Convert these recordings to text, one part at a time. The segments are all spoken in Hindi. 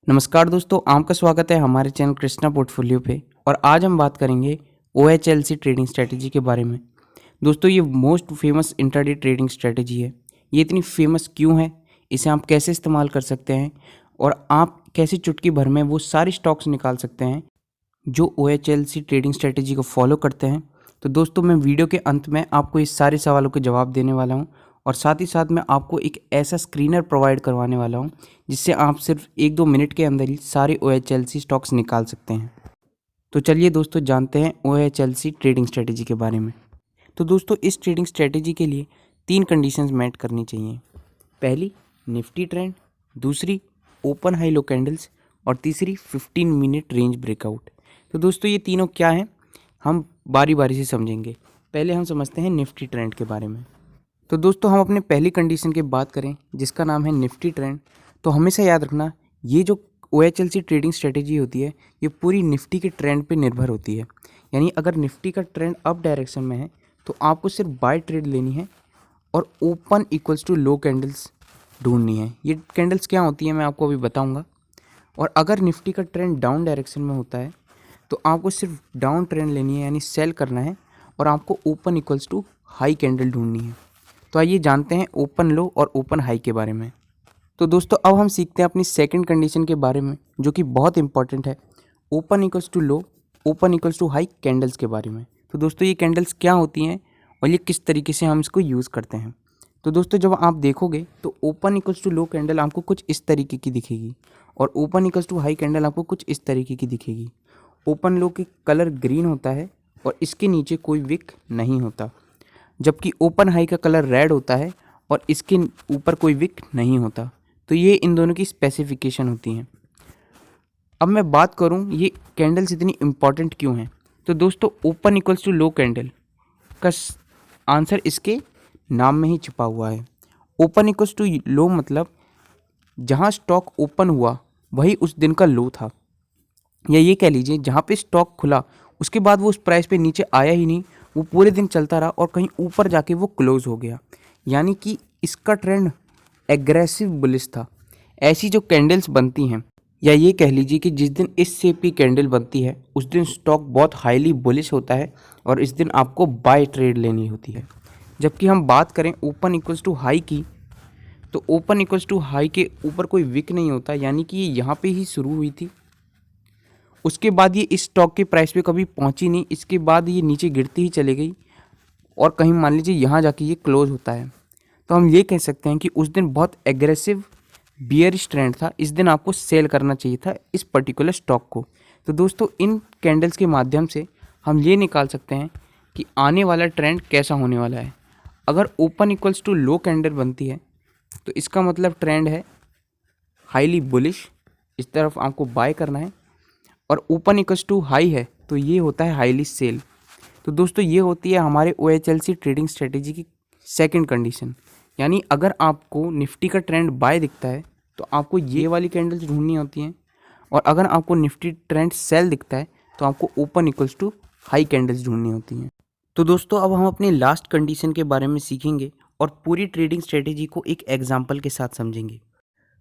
नमस्कार दोस्तों, आपका स्वागत है हमारे चैनल कृष्णा पोर्टफोलियो पे। और आज हम बात करेंगे OHLC ट्रेडिंग स्ट्रेटजी के बारे में। दोस्तों, ये most famous intraday trading strategy है। ये इतनी फेमस क्यों है, इसे आप कैसे इस्तेमाल कर सकते हैं और आप कैसे चुटकी भर में वो सारे स्टॉक्स निकाल सकते हैं जो OHLC ट्रेडिंग स्ट्रेटजी को फॉलो करते हैं। तो दोस्तों, मैं वीडियो के अंत में आपको इस सारे सवालों के जवाब देने वाला हूँ और साथ ही साथ मैं आपको एक ऐसा स्क्रीनर प्रोवाइड करवाने वाला हूँ जिससे आप सिर्फ 1-2 मिनट के अंदर ही सारे OHLC स्टॉक्स निकाल सकते हैं। तो चलिए दोस्तों, जानते हैं OHLC ट्रेडिंग स्ट्रेटजी के बारे में। तो दोस्तों, इस ट्रेडिंग स्ट्रेटजी के लिए 3 कंडीशंस मेट करनी चाहिए। पहली, निफ्टी ट्रेंड। दूसरी, ओपन हाई लो कैंडल्स। और तीसरी, 15 मिनट रेंज ब्रेकआउट। तो दोस्तों, ये तीनों क्या हैं, हम बारी बारी से समझेंगे। पहले हम समझते हैं निफ्टी ट्रेंड के बारे में। तो दोस्तों, हम अपने पहली कंडीशन की बात करें जिसका नाम है निफ्टी ट्रेंड। तो हमेशा याद रखना, ये जो OHLC ट्रेडिंग स्ट्रेटजी होती है ये पूरी निफ्टी के ट्रेंड पे निर्भर होती है। यानी अगर निफ्टी का ट्रेंड अप डायरेक्शन में है तो आपको सिर्फ बाय ट्रेड लेनी है और open equals to low candles ढूंढनी है। ये कैंडल्स क्या होती हैं मैं आपको अभी बताऊंगा। और अगर निफ्टी का ट्रेंड डाउन डायरेक्शन में होता है तो आपको सिर्फ डाउन ट्रेंड लेनी है, यानी सेल करना है, और आपको open equals to high candle ढूंढनी है। तो आइए जानते हैं ओपन लो और ओपन हाई के बारे में। तो दोस्तों, अब हम सीखते हैं अपनी सेकंड कंडीशन के बारे में जो कि बहुत इंपॉर्टेंट है, open equals to low, open equals to high candles के बारे में। तो दोस्तों, ये कैंडल्स क्या होती हैं और ये किस तरीके से हम इसको यूज़ करते हैं। तो दोस्तों, जब आप देखोगे तो open equals to low candle आपको कुछ इस तरीके की दिखेगी और open equals to high candle आपको कुछ इस तरीके की दिखेगी। ओपन लो की कलर ग्रीन होता है और इसके नीचे कोई विक नहीं होता, जबकि ओपन हाई का कलर रेड होता है और इसके ऊपर कोई विक नहीं होता। तो ये इन दोनों की स्पेसिफिकेशन होती हैं। अब मैं बात करूं ये कैंडल्स इतनी इंपॉर्टेंट क्यों हैं। तो दोस्तों, open equals to low candle का आंसर इसके नाम में ही छिपा हुआ है। ओपन इक्वल्स टू लो मतलब जहां स्टॉक ओपन हुआ वही उस दिन का लो था, या ये कह लीजिए जहाँ पे स्टॉक खुला उसके बाद वो उस प्राइस पे नीचे आया ही नहीं, वो पूरे दिन चलता रहा और कहीं ऊपर जाके वो क्लोज हो गया। यानी कि इसका ट्रेंड एग्रेसिव बुलिश था। ऐसी जो कैंडल्स बनती हैं, या ये कह लीजिए कि जिस दिन इस शेप की कैंडल बनती है उस दिन स्टॉक बहुत हाईली बुलिश होता है और इस दिन आपको बाय ट्रेड लेनी होती है। जबकि हम बात करें ओपन इक्वल्स टू हाई की, तो ओपन इक्वल्स टू हाई के ऊपर कोई विक नहीं होता, यानी कि ये यहाँ पे ही शुरू हुई थी, उसके बाद ये इस स्टॉक के प्राइस पे कभी पहुंची नहीं, इसके बाद ये नीचे गिरती ही चली गई और कहीं मान लीजिए यहाँ जाके ये क्लोज होता है। तो हम ये कह सकते हैं कि उस दिन बहुत एग्रेसिव बियरिश ट्रेंड था, इस दिन आपको सेल करना चाहिए था इस पर्टिकुलर स्टॉक को। तो दोस्तों, इन कैंडल्स के माध्यम से हम ये निकाल सकते हैं कि आने वाला ट्रेंड कैसा होने वाला है। अगर open equals to low candle बनती है तो इसका मतलब ट्रेंड है हाईली बुलिश, इस तरफ आपको बाय करना है। और ओपन इक्वल्स टू हाई है तो ये होता है हाईली सेल। तो दोस्तों, ये होती है हमारे OHLC ट्रेडिंग स्ट्रेटेजी की सेकंड कंडीशन। यानी अगर आपको निफ्टी का ट्रेंड बाय दिखता है तो आपको ये वाली कैंडल्स ढूंढनी होती हैं, और अगर आपको निफ्टी ट्रेंड सेल दिखता है तो आपको open equals to high candles ढूंढनी होती हैं। तो दोस्तों, अब हम अपनी लास्ट कंडीशन के बारे में सीखेंगे और पूरी ट्रेडिंग स्ट्रेटेजी को एक एग्जाम्पल के साथ समझेंगे।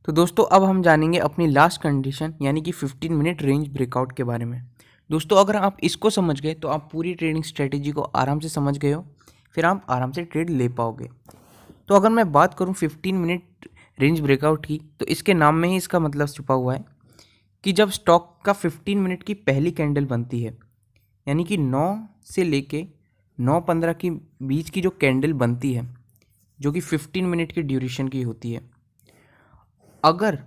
तो दोस्तों, अब हम जानेंगे अपनी लास्ट कंडीशन यानी कि 15 मिनट रेंज ब्रेकआउट के बारे में। दोस्तों, अगर आप इसको समझ गए तो आप पूरी ट्रेडिंग स्ट्रेटेजी को आराम से समझ गए हो, फिर आप आराम से ट्रेड ले पाओगे। तो अगर मैं बात करूं 15 मिनट रेंज ब्रेकआउट की, तो इसके नाम में ही इसका मतलब छुपा हुआ है कि जब स्टॉक का 15 मिनट की पहली कैंडल बनती है, यानी कि 9 से लेके 9:15 के बीच की जो कैंडल बनती है जो कि 15 मिनट की ड्यूरेशन की होती है, अगर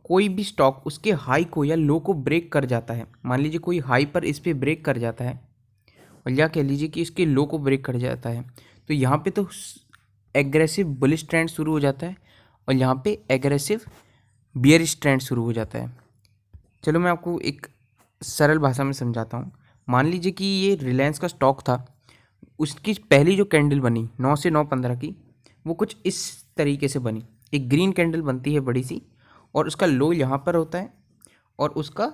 कोई भी स्टॉक उसके हाई को या लो को ब्रेक कर जाता है, मान लीजिए कोई हाई पर इस पे ब्रेक कर जाता है और या कह लीजिए कि इसके लो को ब्रेक कर जाता है, तो यहाँ पे तो एग्रेसिव बुलिश ट्रेंड शुरू हो जाता है और यहाँ पे एग्रेसिव बियरिश ट्रेंड शुरू हो जाता है। चलो मैं आपको एक सरल भाषा में समझाता हूँ। मान लीजिए कि ये रिलायंस का स्टॉक था, उसकी पहली जो कैंडल बनी 9 से 9:15 की, वो कुछ इस तरीके से बनी। एक ग्रीन कैंडल बनती है बड़ी सी और उसका लो यहाँ पर होता है और उसका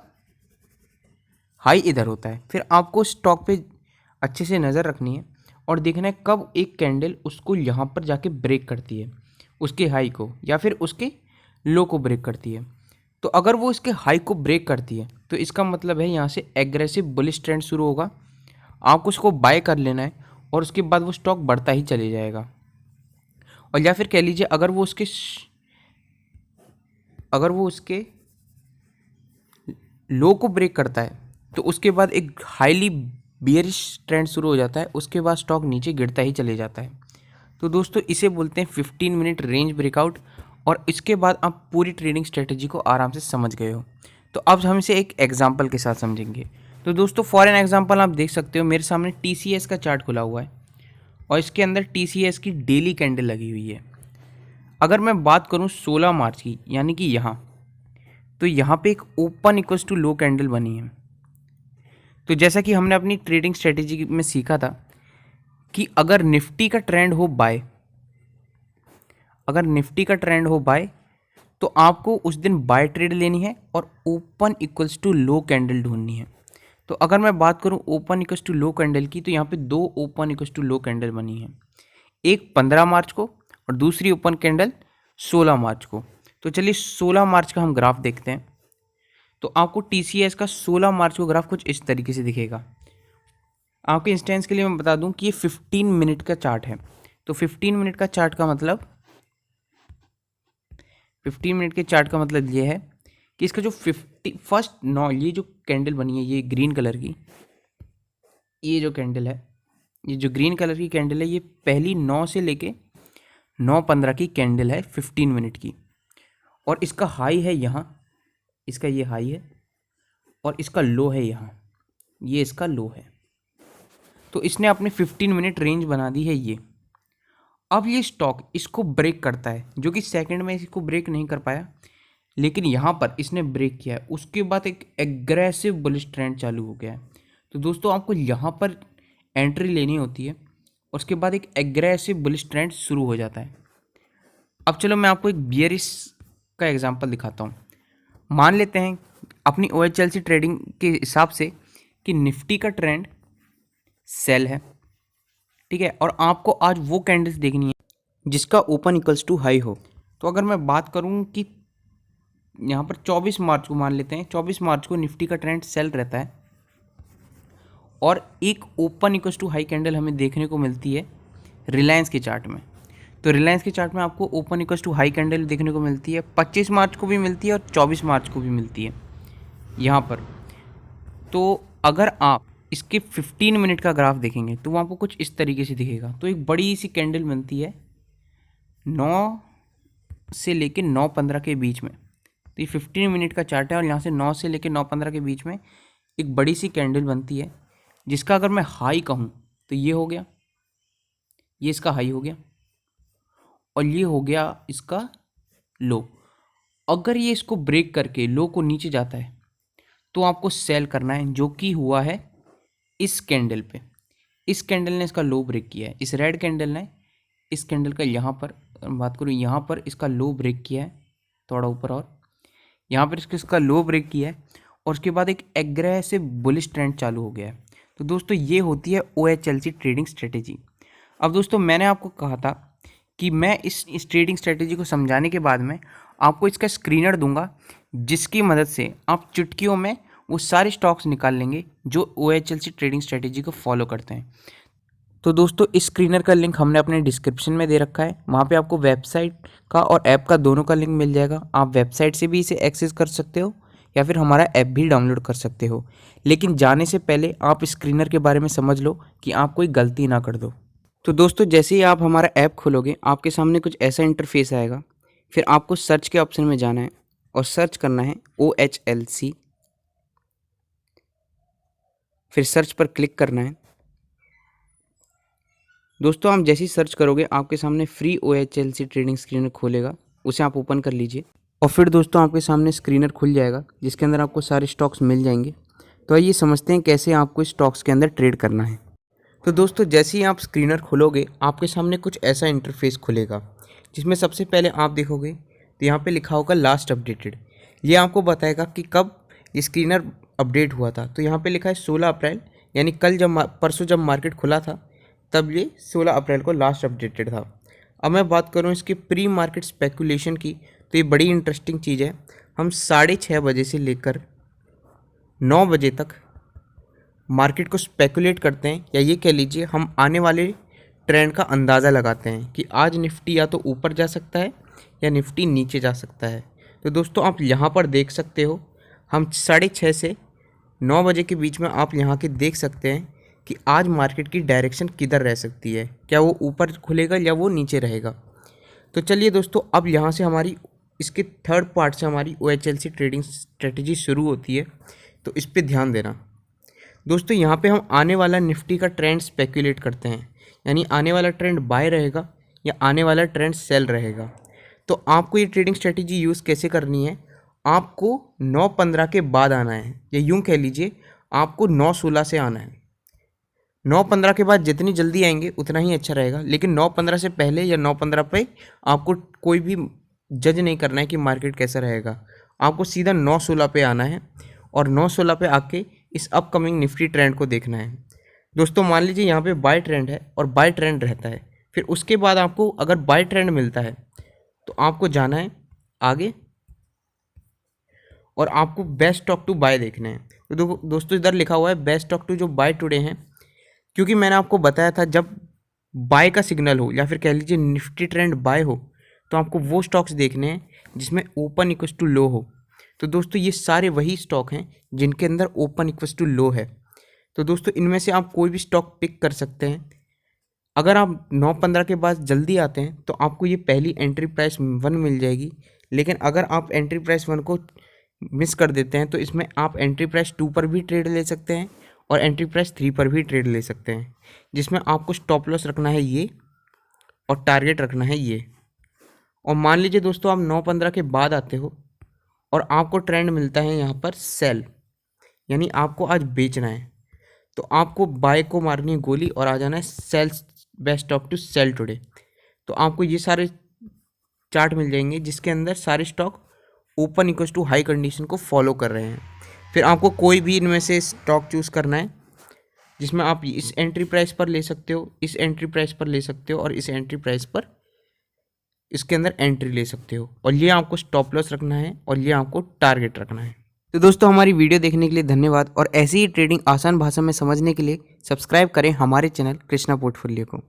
हाई इधर होता है। फिर आपको स्टॉक पे अच्छे से नज़र रखनी है और देखना है कब एक कैंडल उसको यहाँ पर जाके ब्रेक करती है, उसके हाई को, या फिर उसके लो को ब्रेक करती है। तो अगर वो इसके हाई को ब्रेक करती है तो इसका मतलब है यहाँ से एग्रेसिव बुलिश ट्रेंड शुरू होगा, आपको उसको बाय कर लेना है और उसके बाद वो स्टॉक बढ़ता ही चले जाएगा। और या फिर कह लीजिए अगर वो उसके लो को ब्रेक करता है तो उसके बाद एक हाईली बियरिश ट्रेंड शुरू हो जाता है, उसके बाद स्टॉक नीचे गिरता ही चले जाता है। तो दोस्तों इसे बोलते हैं 15 मिनट रेंज ब्रेकआउट। और इसके बाद आप पूरी ट्रेडिंग स्ट्रेटजी को आराम से समझ गए हो। तो अब हम इसे एक एग्जांपल के साथ समझेंगे। तो दोस्तों फॉर एन एग्जांपल आप देख सकते हो मेरे सामने TCS का चार्ट खुला हुआ है और इसके अंदर TCS की डेली कैंडल लगी हुई है। अगर मैं बात करूं 16 मार्च की, यानी कि यहाँ, तो यहाँ पे एक open equals to low candle बनी है। तो जैसा कि हमने अपनी ट्रेडिंग स्ट्रेटेजी में सीखा था कि अगर निफ्टी का ट्रेंड हो बाय, तो आपको उस दिन बाय ट्रेड लेनी है और open equals to low candle ढूंढनी है। तो अगर मैं बात करूं open equals to low candle की, तो यहाँ पे दो open equals to low candle बनी है, एक 15 मार्च को और दूसरी ओपन कैंडल 16 मार्च को। तो चलिए 16 मार्च का हम ग्राफ देखते हैं। तो आपको TCS का 16 मार्च को ग्राफ कुछ इस तरीके से दिखेगा। आपके इंस्टेंस के लिए मैं बता दूं कि ये 15 मिनट का चार्ट है। तो 15 मिनट का चार्ट का मतलब 15 मिनट के चार्ट का मतलब ये है कि इसका जो फर्स्ट 9, ये जो कैंडल बनी है ये ग्रीन कलर की, ये जो कैंडल है, ये जो ग्रीन कलर की कैंडल है, ये पहली 9 से लेके 9:15 की कैंडल है 15 मिनट की। और इसका हाई है यहाँ, इसका ये हाई है और इसका लो है यहाँ, ये इसका लो है। तो इसने अपनी 15 मिनट रेंज बना दी है ये। अब ये स्टॉक इसको ब्रेक करता है, जो कि सेकंड में इसको ब्रेक नहीं कर पाया, लेकिन यहाँ पर इसने ब्रेक किया है। उसके बाद एक एग्रेसिव बुलिश ट्रेंड चालू हो गया है। तो दोस्तों आपको यहाँ पर एंट्री लेनी होती है और उसके बाद एक एग्रेसिव बुलिश ट्रेंड शुरू हो जाता है। अब चलो मैं आपको एक बियरिश का एग्जांपल दिखाता हूँ। मान लेते हैं अपनी OHLC ट्रेडिंग के हिसाब से कि निफ्टी का ट्रेंड सेल है, ठीक है, और आपको आज वो कैंडल्स देखनी है जिसका ओपन इक्वल्स टू हाई हो। तो अगर मैं बात करूँ कि यहाँ पर 24 मार्च को मान लेते हैं, 24 मार्च को निफ्टी का ट्रेंड सेल रहता है और एक open equals to high candle हमें देखने को मिलती है रिलायंस के चार्ट में। तो रिलायंस के चार्ट में आपको open equals to high candle देखने को मिलती है, 25 मार्च को भी मिलती है और 24 मार्च को भी मिलती है यहाँ पर। तो अगर आप इसके 15 मिनट का ग्राफ देखेंगे तो वो आपको कुछ इस तरीके से दिखेगा। तो एक बड़ी सी कैंडल बनती है 9 से लेके 9:15 के बीच में। तो ये 15 मिनट का चार्ट है और यहाँ से 9 से लेके 9:15 के बीच में एक बड़ी सी कैंडल बनती है, जिसका अगर मैं हाई कहूँ तो ये हो गया, ये इसका हाई हो गया और ये हो गया इसका लो। अगर ये इसको ब्रेक करके लो को नीचे जाता है तो आपको सेल करना है, जो कि हुआ है इस कैंडल पे। इस कैंडल ने इसका लो ब्रेक किया है, इस रेड कैंडल ने इस कैंडल का यहाँ पर बात करूँ, यहाँ पर इसका लो ब्रेक किया है, थोड़ा ऊपर और यहाँ पर इसका लो ब्रेक किया है और उसके बाद एक एग्रेसिव बुलिश ट्रेंड चालू हो गया है। तो दोस्तों ये होती है OHLC ट्रेडिंग स्ट्रेटेजी। अब दोस्तों मैंने आपको कहा था कि मैं इस ट्रेडिंग स्ट्रेटेजी को समझाने के बाद में आपको इसका स्क्रीनर दूंगा, जिसकी मदद से आप चुटकियों में वो सारे स्टॉक्स निकाल लेंगे जो OHLC ट्रेडिंग स्ट्रेटेजी को फॉलो करते हैं। तो दोस्तों इस स्क्रीनर का लिंक हमने अपने डिस्क्रिप्शन में दे रखा है, वहाँ पे आपको वेबसाइट का और ऐप का दोनों का लिंक मिल जाएगा। आप वेबसाइट से भी इसे एक्सेस कर सकते हो या फिर हमारा ऐप भी डाउनलोड कर सकते हो। लेकिन जाने से पहले आप स्क्रीनर के बारे में समझ लो कि आप कोई गलती ना कर दो। तो दोस्तों जैसे ही आप हमारा ऐप खोलोगे आपके सामने कुछ ऐसा इंटरफेस आएगा। फिर आपको सर्च के ऑप्शन में जाना है और सर्च करना है OHLC। फिर सर्च पर क्लिक करना है। दोस्तों आप जैसे ही सर्च करोगे आपके सामने फ्री OHLC ट्रेडिंग स्क्रीनर खोलेगा, उसे आप ओपन कर लीजिए और फिर दोस्तों आपके सामने स्क्रीनर खुल जाएगा जिसके अंदर आपको सारे स्टॉक्स मिल जाएंगे। तो आइए समझते हैं कैसे आपको स्टॉक्स के अंदर ट्रेड करना है। तो दोस्तों जैसे ही आप स्क्रीनर खोलोगे आपके सामने कुछ ऐसा इंटरफेस खुलेगा, जिसमें सबसे पहले आप देखोगे तो यहाँ पे लिखा होगा लास्ट अपडेटेड। ये आपको बताएगा कि कब ये स्क्रीनर अपडेट हुआ था। तो यहाँ पे लिखा है 16 अप्रैल, यानी कल परसों जब मार्केट खुला था तब ये 16 अप्रैल को लास्ट अपडेटेड था। अब मैं बात करूँ इसके प्री मार्केट स्पेकुलेशन की, तो ये बड़ी इंटरेस्टिंग चीज़ है। हम 6:30 बजे से लेकर 9 बजे तक मार्केट को स्पेकुलेट करते हैं, या ये कह लीजिए हम आने वाले ट्रेंड का अंदाज़ा लगाते हैं कि आज निफ्टी या तो ऊपर जा सकता है या निफ्टी नीचे जा सकता है। तो दोस्तों आप यहाँ पर देख सकते हो, हम 6:30 से 9 बजे के बीच में आप यहाँ के देख सकते हैं कि आज मार्केट की डायरेक्शन किधर रह सकती है, क्या वो ऊपर खुलेगा या वो नीचे रहेगा। तो चलिए दोस्तों, अब यहाँ से हमारी इसके थर्ड पार्ट से हमारी OHLC ट्रेडिंग स्ट्रेटजी शुरू होती है, तो इस पर ध्यान देना। दोस्तों यहाँ पे हम आने वाला निफ्टी का ट्रेंड स्पेकुलेट करते हैं, यानी आने वाला ट्रेंड बाय रहेगा या आने वाला ट्रेंड सेल रहेगा। तो आपको ये ट्रेडिंग स्ट्रेटजी यूज़ कैसे करनी है, आपको 9:15 के बाद आना है, या यूँ कह लीजिए आपको 9:16 से आना है। 9:15 के बाद जितनी जल्दी आएंगे उतना ही अच्छा रहेगा, लेकिन 9:15 से पहले या 9:15 पे आपको कोई भी जज नहीं करना है कि मार्केट कैसा रहेगा। आपको सीधा 9:16 पे आना है और 9:16 पे आके इस अपकमिंग निफ्टी ट्रेंड को देखना है। दोस्तों मान लीजिए यहाँ पे बाय ट्रेंड है और बाय ट्रेंड रहता है, फिर उसके बाद आपको अगर बाय ट्रेंड मिलता है तो आपको जाना है आगे और आपको बेस्ट स्टॉक टू बाय देखना है। तो दोस्तों इधर लिखा हुआ है बेस्ट स्टॉक टू जो बाय टुडे हैं, क्योंकि मैंने आपको बताया था जब बाय का सिग्नल हो या फिर कह लीजिए निफ्टी ट्रेंड बाय हो तो आपको वो स्टॉक्स देखने हैं जिसमें ओपन इक्वल्स टू लो हो। तो दोस्तों ये सारे वही स्टॉक हैं जिनके अंदर ओपन इक्वल्स टू लो है। तो दोस्तों इनमें से आप कोई भी स्टॉक पिक कर सकते हैं। अगर आप 9:15 के बाद जल्दी आते हैं तो आपको ये पहली एंट्री प्राइस 1 मिल जाएगी, लेकिन अगर आप एंट्री प्राइस 1 को मिस कर देते हैं तो इसमें आप एंट्री प्राइस 2 पर भी ट्रेड ले सकते हैं और एंट्री प्राइस 3 पर भी ट्रेड ले सकते हैं, जिसमें आपको स्टॉप लॉस रखना है ये और टारगेट रखना है ये। और मान लीजिए दोस्तों आप 9:15 के बाद आते हो और आपको ट्रेंड मिलता है यहाँ पर सेल, यानी आपको आज बेचना है, तो आपको बाय को मारनी है गोली और आ जाना है sell best stock to sell today. तो आपको ये सारे चार्ट मिल जाएंगे जिसके अंदर सारे stock open equals to high condition को फॉलो कर रहे हैं। फिर आपको कोई भी इनमें से स्टॉक चूज़ करना है जिसमें आप इस एंट्री प्राइस पर ले सकते हो, इस एंट्री प्राइस पर ले सकते हो और इस एंट्री प्राइस पर इसके अंदर एंट्री ले सकते हो, और ये आपको स्टॉप लॉस रखना है और ये आपको टारगेट रखना है। तो दोस्तों हमारी वीडियो देखने के लिए धन्यवाद, और ऐसी ही ट्रेडिंग आसान भाषा में समझने के लिए सब्सक्राइब करें हमारे चैनल कृष्णा पोर्टफोलियो को।